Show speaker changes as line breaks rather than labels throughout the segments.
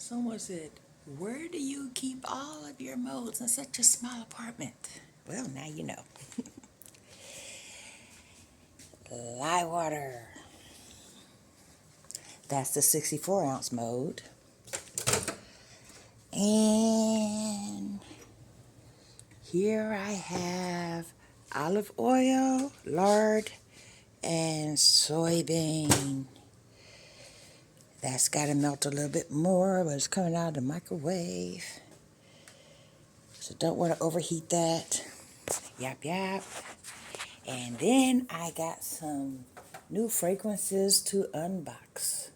Someone said, "Where do you keep all of your molds in such a small apartment?" Well, now you know. Lye water. That's the 64-ounce mold. And here I have olive oil, lard, and soybean. That's got to melt a little bit more, but it's coming out of the microwave. So don't want to overheat that. Yap, yap. And then I got some new fragrances to unbox.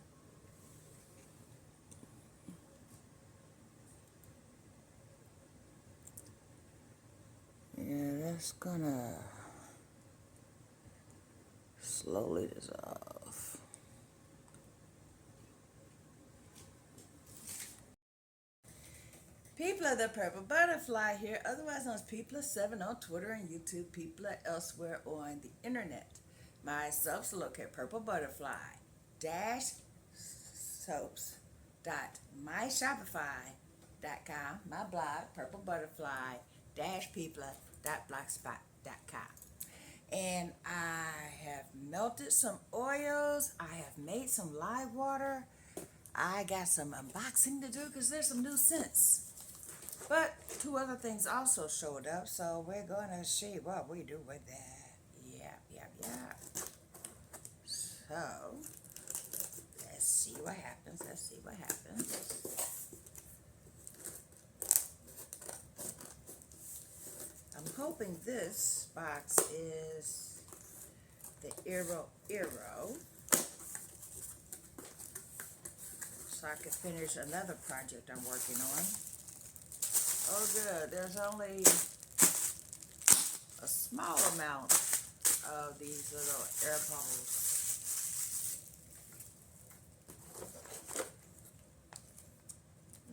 Yeah, that's gonna slowly dissolve. People of the Purple Butterfly here, otherwise known as People7 on Twitter and YouTube, people elsewhere on the internet. My soaps are located at PurpleButterfly Soaps myshopify.com, my blog, purplebutterfly-people.blogspot.com. And I have melted some oils. I have made some live water. I got some unboxing to do because there's some new scents. But two other things also showed up, so we're going to see what we do with that. Yep, yep, yep. So, let's see what happens. Let's see what happens. I'm hoping this box is the Eero, so I can finish another project I'm working on. Oh good, there's only a small amount of these little air bubbles.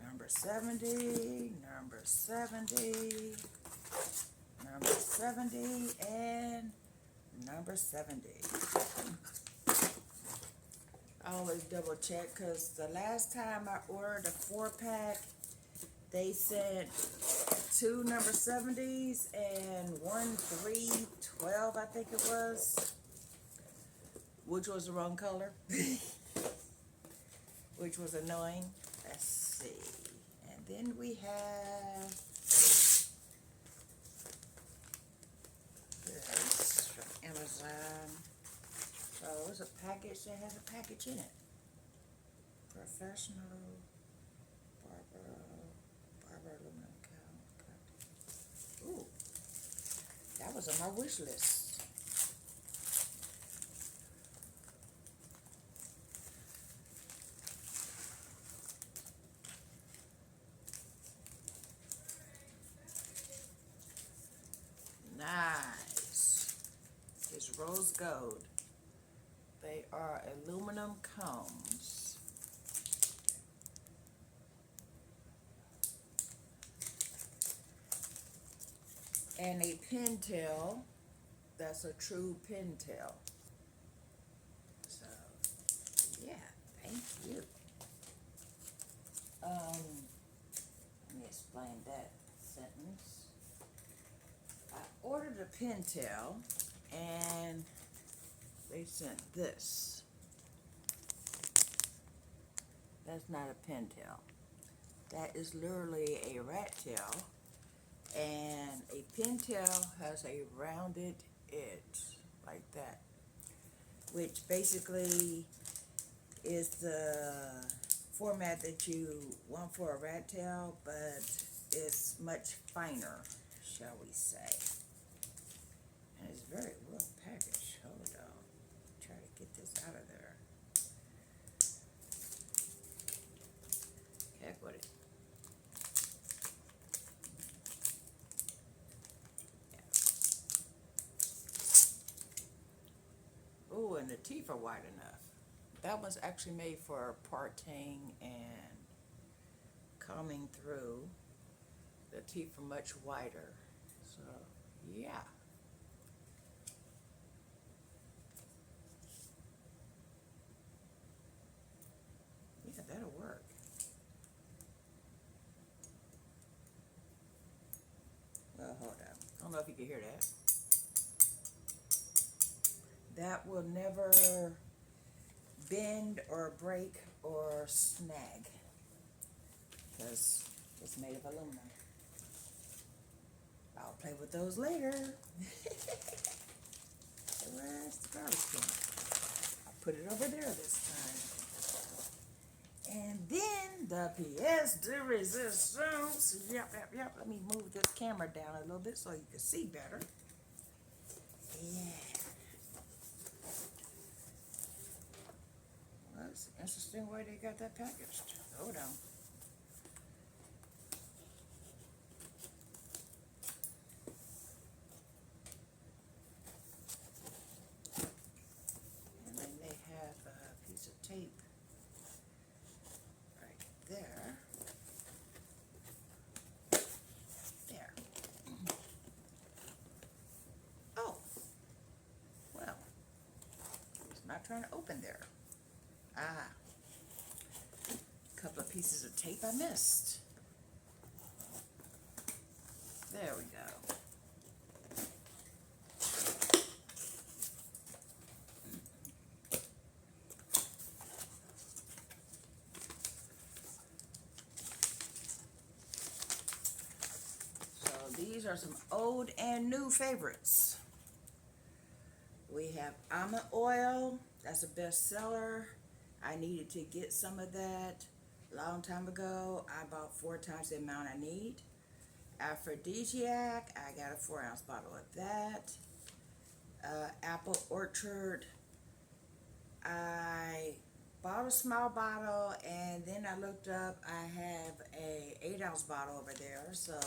Number 70, number 70, number 70, and number 70. I always double check because the last time I ordered a 4-pack, they sent 2 number 70s and 1 312, I think it was, which was the wrong color, which was annoying. Let's see. And then we have this from Amazon. So it's a package that has a package in it. Professional Barber aluminum count. Ooh, that was on my wish list. Nice. It's rose gold. They are aluminum combs. And a pintail that's a true pintail. So, yeah, thank you. Let me explain that sentence. I ordered a pintail and they sent this. That's not a pintail. That is literally a rat tail. And a pintail has a rounded edge like that, which basically is the format that you want for a rat tail, but it's much finer, shall we say. And it's very well packaged. Hold on. Try to get this out of there. Heck with it. Ooh, and the teeth are wide enough. That was actually made for parting and combing through. The teeth are much wider. So, yeah. Yeah, that'll work. know if you can hear that. That will never bend or break or snag because it's made of aluminum. I'll play with those later. Where's the garbage can? I'll put it over there this time. And then the pièce de résistance. Yep. Let me move this camera down a little bit so you can see better. Yeah. Well, it's an interesting way they got that packaged. Hold on. And then they have a piece of tape right there. There. Oh. Well, it's not trying to open there. Ah, a couple of pieces of tape I missed. There we go. So these are some old and new favorites. We have almond oil. That's a bestseller. I needed to get some of that a long time ago. I bought 4 times the amount I need. Aphrodisiac, I got a 4-ounce bottle of that. Apple Orchard, I bought a small bottle and then I looked up, I have a 8-ounce bottle over there, so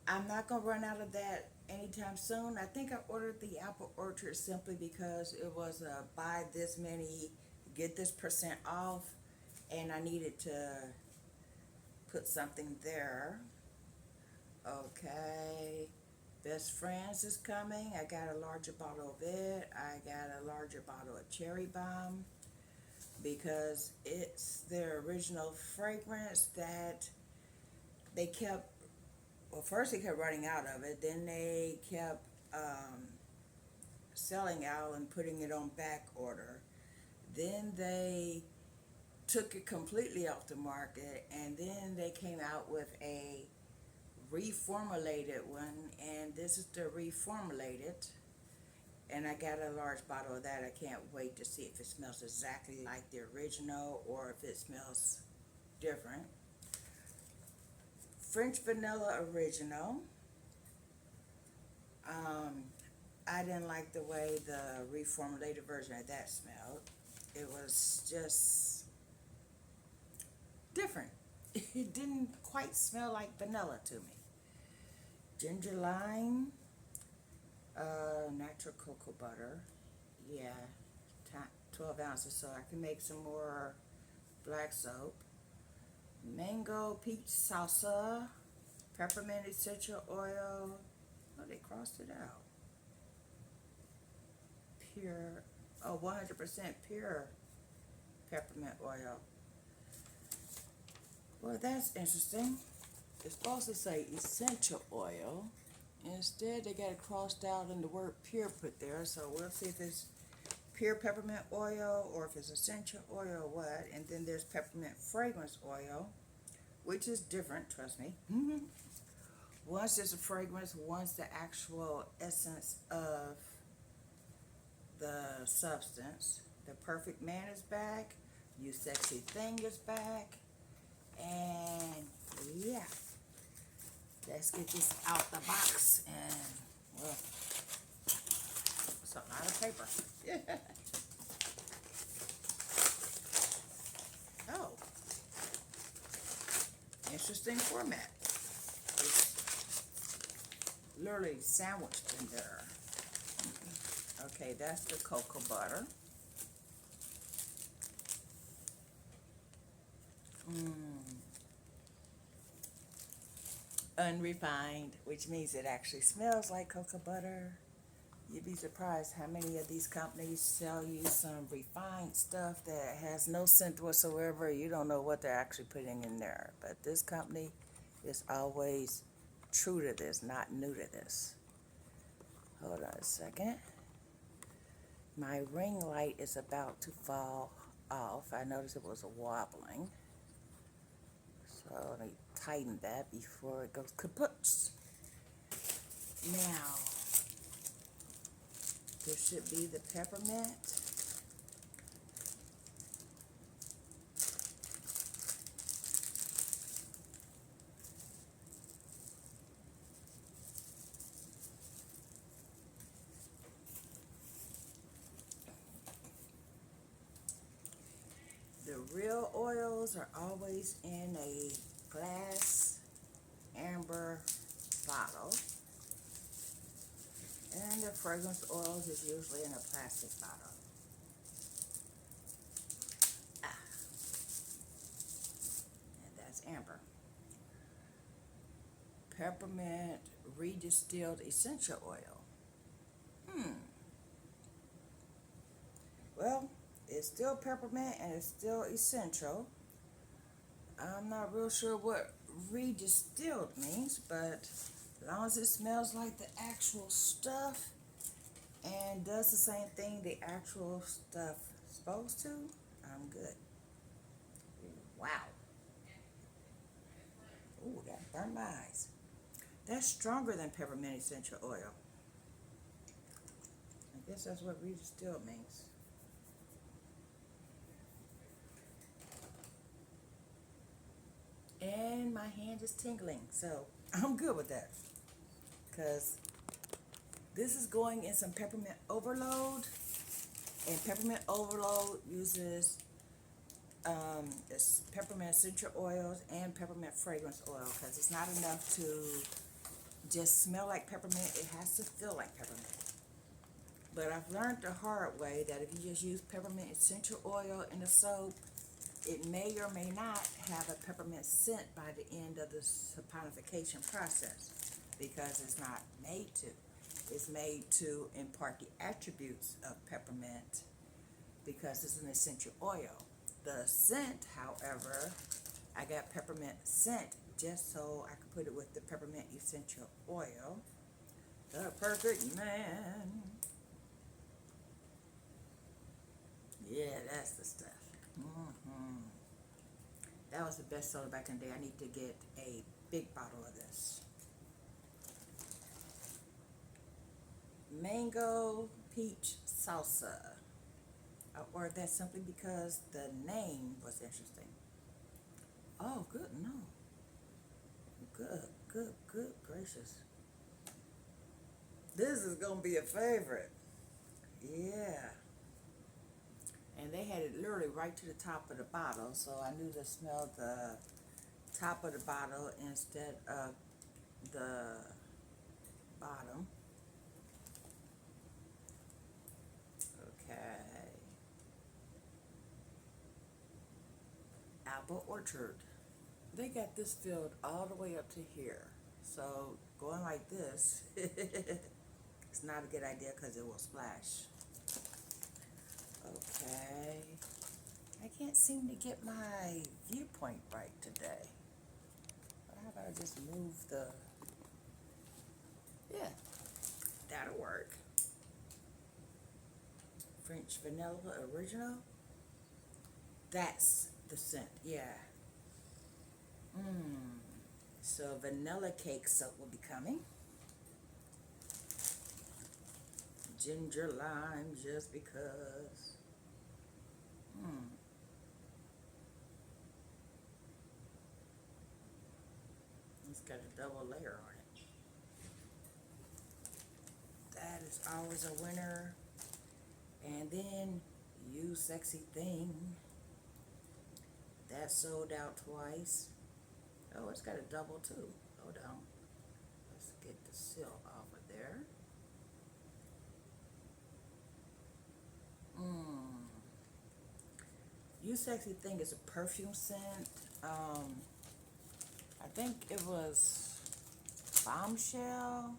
I'm not going to run out of that anytime soon. I think I ordered the Apple Orchard simply because it was a buy this many, get this % off, and I needed to put something there. Okay, Best Friends is coming. I got a larger bottle of it. I got a larger bottle of Cherry Bomb because it's their original fragrance that they kept, well, first they kept running out of it, then they kept selling out and putting it on back order. Then they took it completely off the market, and then they came out with a reformulated one, and this is the reformulated, and I got a large bottle of that. I can't wait to see if it smells exactly like the original or if it smells different. French Vanilla Original. I didn't like the way the reformulated version of that smelled. It was just different. It didn't quite smell like vanilla to me. Ginger lime, natural cocoa butter. Yeah, 12 ounces, so I can make some more black soap. Mango peach salsa, peppermint essential oil. Oh, they crossed it out. Pure, 100% pure peppermint oil. Well, that's interesting. It's supposed to say essential oil. Instead, they got it crossed out and the word pure put there. So we'll see if it's pure peppermint oil or if it's essential oil or what. And then there's peppermint fragrance oil, which is different, trust me. One's just a fragrance, one's the actual essence of the substance. The Perfect Man is back. You Sexy Thing is back. And yeah, let's get this out the box. And well, it's a lot of paper. Yeah. Oh, interesting format. It's literally sandwiched in there. Okay, that's the cocoa butter. Unrefined, which means it actually smells like cocoa butter. You'd be surprised how many of these companies sell you some refined stuff that has no scent whatsoever. You don't know what they're actually putting in there. But this company is always true to this, not new to this. Hold on a second. My ring light is about to fall off. I noticed it was wobbling. So let me tighten that before it goes kaput. Now, this should be the peppermint. The real oils are always in a glass amber bottle. And the fragrance oils is usually in a plastic bottle. And that's amber. Peppermint redistilled essential oil. Well, it's still peppermint and it's still essential. I'm not real sure what redistilled means, but as long as it smells like the actual stuff and does the same thing the actual stuff is supposed to, I'm good. Wow. Ooh, that burned my eyes. That's stronger than peppermint essential oil. I guess that's what redistilled means. And my hand is tingling, so I'm good with that. Because this is going in some Peppermint Overload, and Peppermint Overload uses peppermint essential oils and peppermint fragrance oil, because it's not enough to just smell like peppermint, it has to feel like peppermint. But I've learned the hard way that if you just use peppermint essential oil in the soap, it may or may not have a peppermint scent by the end of the saponification process, because it's not made to. It's made to impart the attributes of peppermint because it's an essential oil. The scent, however, I got peppermint scent just so I could put it with the peppermint essential oil. The perfect man. Yeah, that's the stuff. That was the best seller back in the day. I need to get a big bottle of this. Mango peach salsa. I ordered that simply because the name was interesting. Oh, good, no. Good gracious. This is going to be a favorite. Yeah. And they had it literally right to the top of the bottle, so I knew to smell the top of the bottle instead of the bottom. Okay. Apple Orchard. They got this filled all the way up to here. So going like this, it's not a good idea because it will splash. Okay. I can't seem to get my viewpoint right today. How about I just move the... Yeah, that'll work. French Vanilla Original. That's the scent, yeah. So vanilla cake soap will be coming. Ginger lime just because. It's got a double layer on it. That is always a winner. And then You Sexy Thing. That sold out twice. Oh, it's got a double too. Hold on. Let's get the seal off of there. You Sexy Thing is a perfume scent. I think it was Bombshell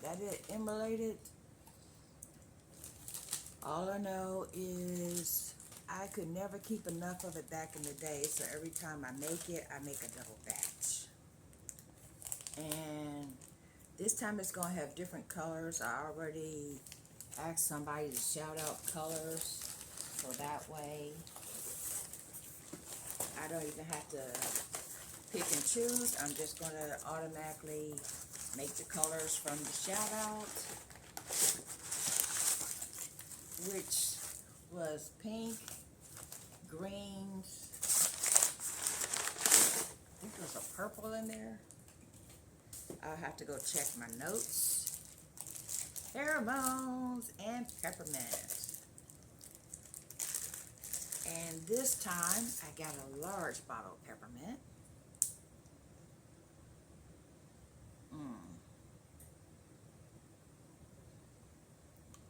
that it emulated. All I know is I could never keep enough of it back in the day, so every time I make it, I make a double batch. And This time it's going to have different colors. I already asked somebody to shout out colors, so that way I don't even have to pick and choose. I'm just going to automatically make the colors from the shout out, which was pink, greens, I think there's a purple in there. I'll have to go check my notes. Pheromones and peppermint. And this time I got a large bottle of peppermint.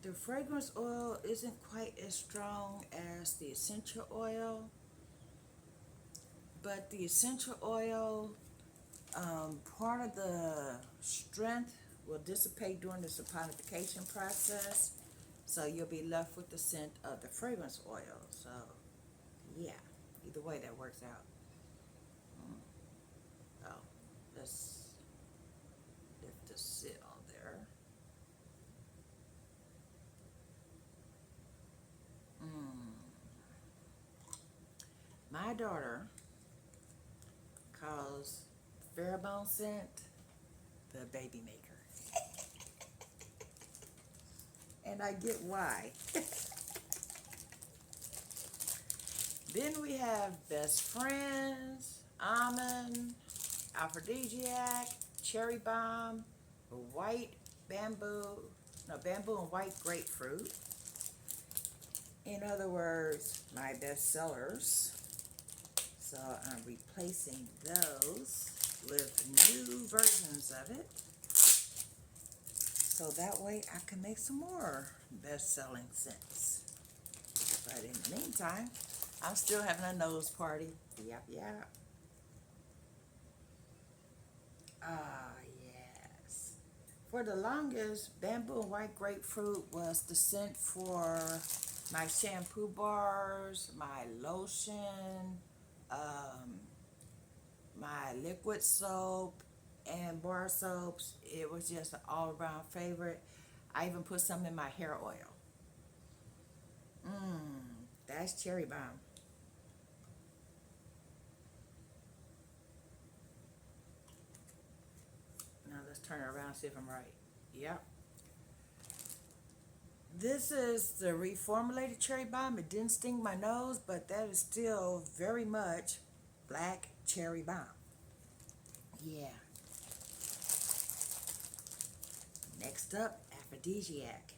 The fragrance oil isn't quite as strong as the essential oil, but the essential oil, part of the strength will dissipate during the saponification process, so you'll be left with the scent of the fragrance oil. So yeah, either way that works out. Oh, let's lift the sit on there. My daughter calls pheromone scent the baby maker. And I get why. Then we have Best Friends, Almond, Aphrodisiac, Cherry Bomb, bamboo and white grapefruit. In other words, my best sellers. So I'm replacing those with new versions of it. So that way I can make some more best-selling scents. But in the meantime, I'm still having a nose party. Yep, yep. Ah, yes. For the longest, bamboo and white grapefruit was the scent for my shampoo bars, my lotion, my liquid soap, and bar soaps. It was just an all-around favorite. I even put some in my hair oil. That's Cherry Bomb. Now let's turn it around and see if I'm right. Yep. This is the reformulated Cherry Bomb. It didn't sting my nose, but that is still very much black cherry bomb. Yeah. Next up, Aphrodisiac,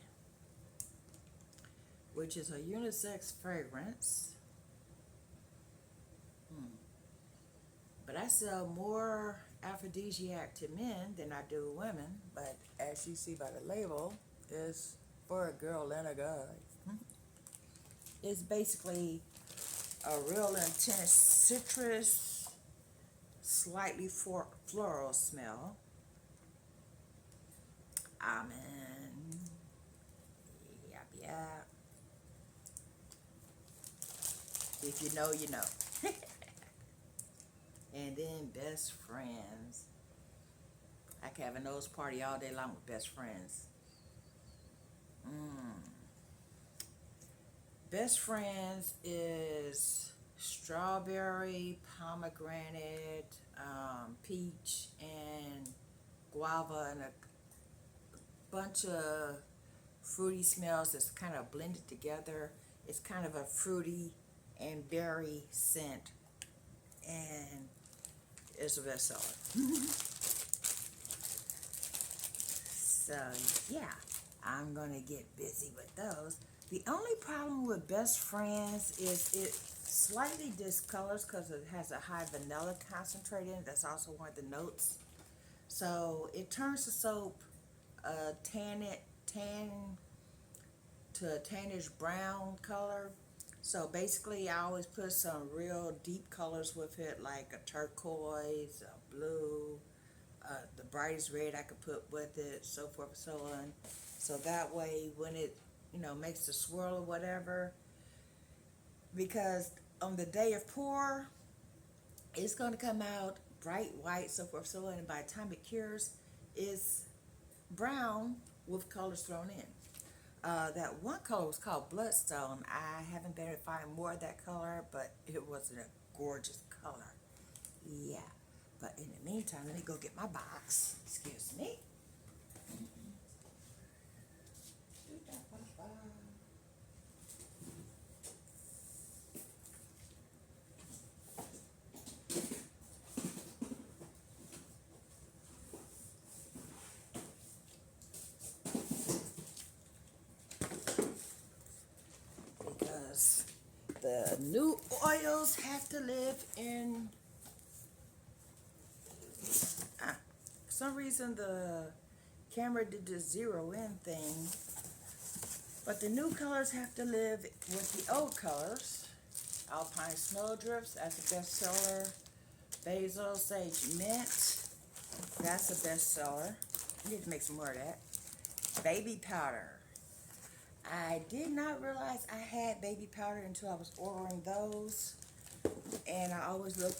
which is a unisex fragrance. But I sell more Aphrodisiac to men than I do women. But as you see by the label, it's for a girl and a guy. It's basically a real intense citrus, slightly floral smell. Almond. Yep, yep. If you know, you know. And then Best Friends. I can have a nose party all day long with Best Friends. Best Friends is strawberry, pomegranate, peach, and guava, and a bunch of fruity smells that's kind of blended together. It's kind of a fruity and berry scent, and it's a bestseller. So yeah, I'm gonna get busy with those. The only problem with Best Friends is it slightly discolors because it has a high vanilla concentrate in it. That's also one of the notes. So it turns the soap tan to a tannish brown color. So basically I always put some real deep colors with it, like a turquoise, a blue, the brightest red I could put with it, so forth and so on. So that way when it, makes the swirl or whatever, because on the day of pour, it's going to come out bright white, so forth and so on, and by the time it cures, it's brown with colors thrown in. That one color was called Bloodstone. I haven't been able to find more of that color, but it was a gorgeous color. Yeah. But in the meantime, let me go get my box. Excuse me. Because the new oils have to live in. For some reason the camera did this zero in thing, but the new colors have to live with the old colors. Alpine Snowdrifts, that's a bestseller. Basil Sage Mint, that's a bestseller. I need to make some more of that. Baby powder. I did not realize I had baby powder until I was ordering those. And I always look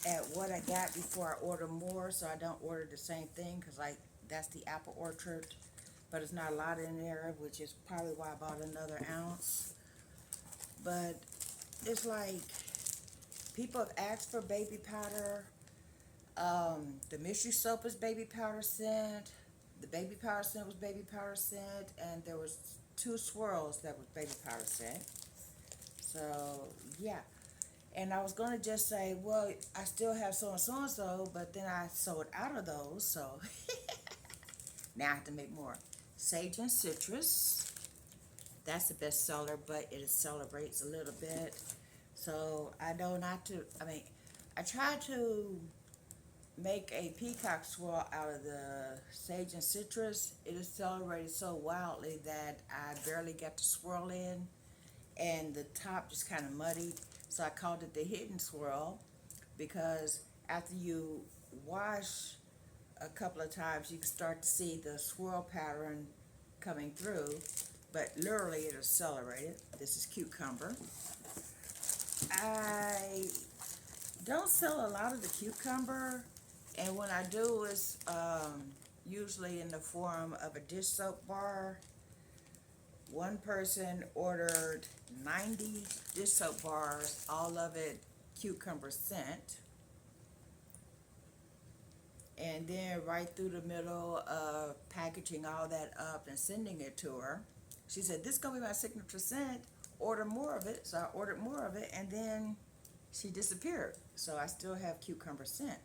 at what I got before I order more, so I don't order the same thing, because like that's the apple orchard, but it's not a lot in there, which is probably why I bought another ounce. But it's like people have asked for baby powder. The mystery soap is baby powder scent. The baby powder scent was baby powder scent, and there was 2 swirls that was baby powder scent. So yeah. And I was going to just say, well, I still have so and so and so, but then I sold out of those, so now I have to make more. Sage and Citrus, that's the best seller, but it accelerates a little bit. So I know not to, I tried to make a peacock swirl out of the Sage and Citrus. It accelerated so wildly that I barely got the swirl in, and the top just kind of muddied. So I called it the hidden swirl, because after you wash a couple of times, you can start to see the swirl pattern coming through, but literally it accelerated. This is cucumber. I don't sell a lot of the cucumber, and when I do, it's usually in the form of a dish soap bar. One person ordered 90 dish soap bars, all of it cucumber scent. And then right through the middle of packaging all that up and sending it to her, she said, this is going to be my signature scent, order more of it. So I ordered more of it, and then she disappeared. So I still have cucumber scent.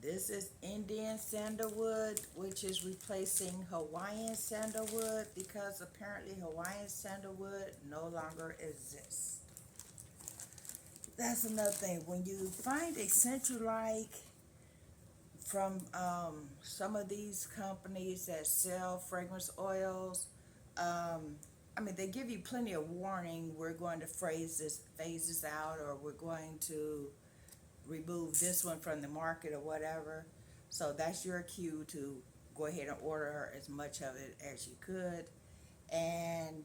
This is Indian sandalwood, which is replacing Hawaiian sandalwood, because apparently Hawaiian sandalwood no longer exists. That's another thing. When you find a scent you like from some of these companies that sell fragrance oils, they give you plenty of warning. We're going to phase this out, or we're going to remove this one from the market or whatever. So that's your cue to go ahead and order as much of it as you could. And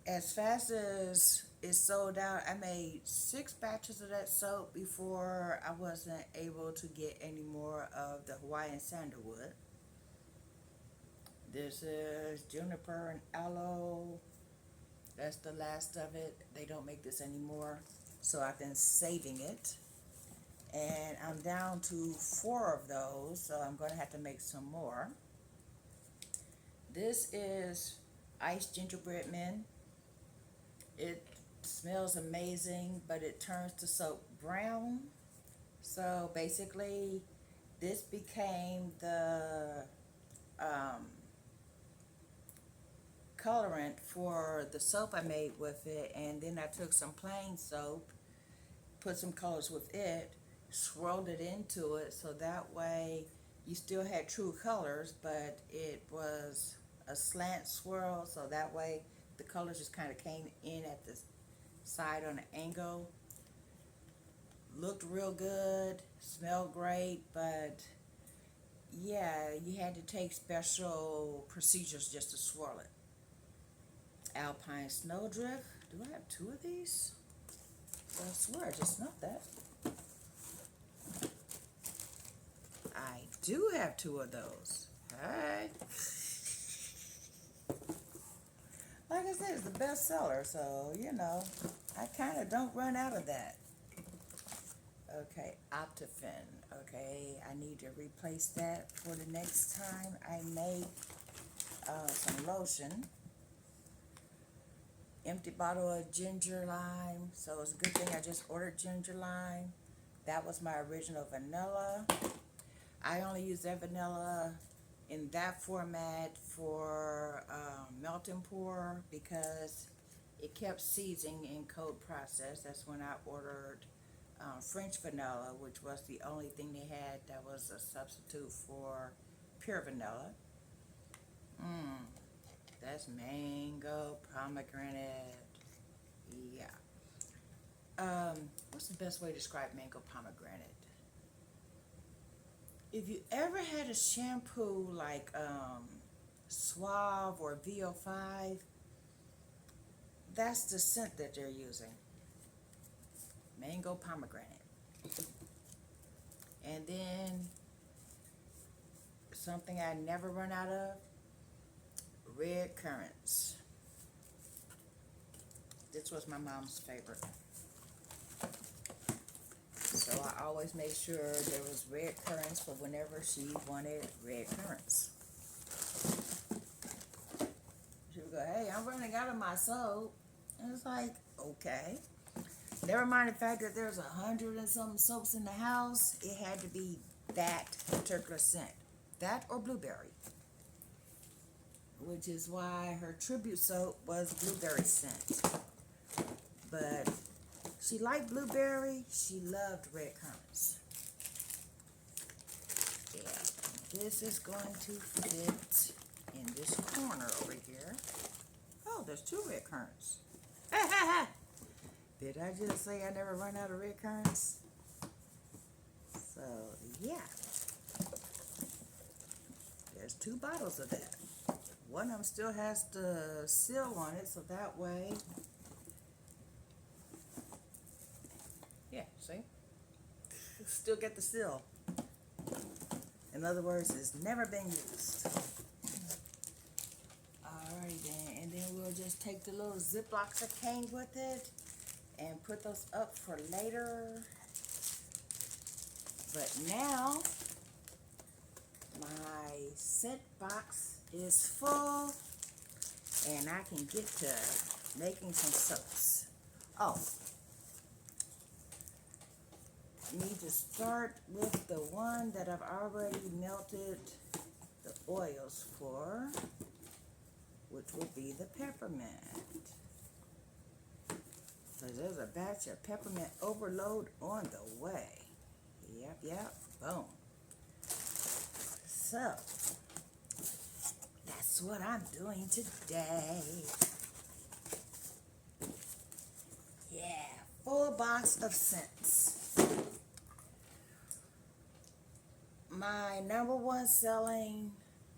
as fast as it sold out, I made 6 batches of that soap before I wasn't able to get any more of the Hawaiian sandalwood. This is juniper and aloe. That's the last of it. They don't make this anymore, so I've been saving it. And I'm down to 4 of those, so I'm going to have to make some more. This is iced gingerbread men. It smells amazing, but it turns the soap brown. So basically, this became the colorant for the soap I made with it. And then I took some plain soap, put some colors with it, swirled it into it, so that way you still had true colors, but it was a slant swirl, so that way the colors just kind of came in at the side on an angle. Looked real good, smelled great, but yeah, you had to take special procedures just to swirl it. Alpine Snowdrift. Do I have 2 of these? I swear I just smelled that. I do have 2 of those. Hey. Like I said, it's the best seller, so, you know, I kind of don't run out of that. Okay, Optifin. Okay, I need to replace that for the next time I make some lotion. Empty bottle of ginger lime. So it's a good thing I just ordered ginger lime. That was my original vanilla. I only use that vanilla in that format for melt and pour because it kept seizing in cold process. That's when I ordered French vanilla, which was the only thing they had that was a substitute for pure vanilla. That's mango pomegranate. Yeah. What's the best way to describe mango pomegranate? If you ever had a shampoo like Suave or VO5, that's the scent that they're using. Mango pomegranate. And then something I never run out of, red currants. This was my mom's favorite. So I always made sure there was red currants for whenever she wanted red currants. She would go, hey, I'm running out of my soap. And it's like, okay. Never mind the fact that there's 100 and some soaps in the house. It had to be that particular scent. That or blueberry. Which is why her tribute soap was blueberry scent. But she liked blueberry. She loved red currants. Yeah. This is going to fit in this corner over here. Oh, there's 2 red currants. Did I just say I never run out of red currants? So, yeah. There's 2 bottles of that. One of them still has the seal on it, so that way, yeah, see? Still get the seal. In other words, it's never been used. Alright then, and then we'll just take the little Ziplocs that came with it and put those up for later. But now, my scent box is full and I can get to making some soaps. Oh, I need to start with the one that I've already melted the oils for, which will be the peppermint. So there's a batch of Peppermint Overload on the way. Yep, boom. So, that's what I'm doing today. Yeah, full box of scents. My #1 selling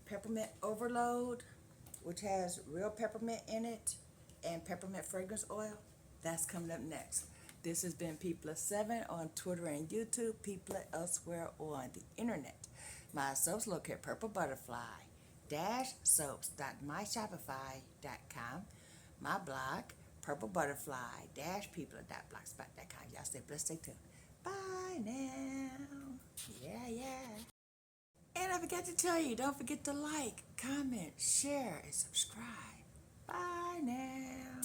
Peppermint Overload, which has real peppermint in it and peppermint fragrance oil, that's coming up next. This has been People7 on Twitter and YouTube, People elsewhere on the internet. My soaps located at PurpleButterfly-soaps.myshopify.com. My blog, PurpleButterfly-people.blogspot.com. Y'all stay blessed, stay tuned. Bye now. Yeah. And I forgot to tell you, don't forget to like, comment, share, and subscribe. Bye now.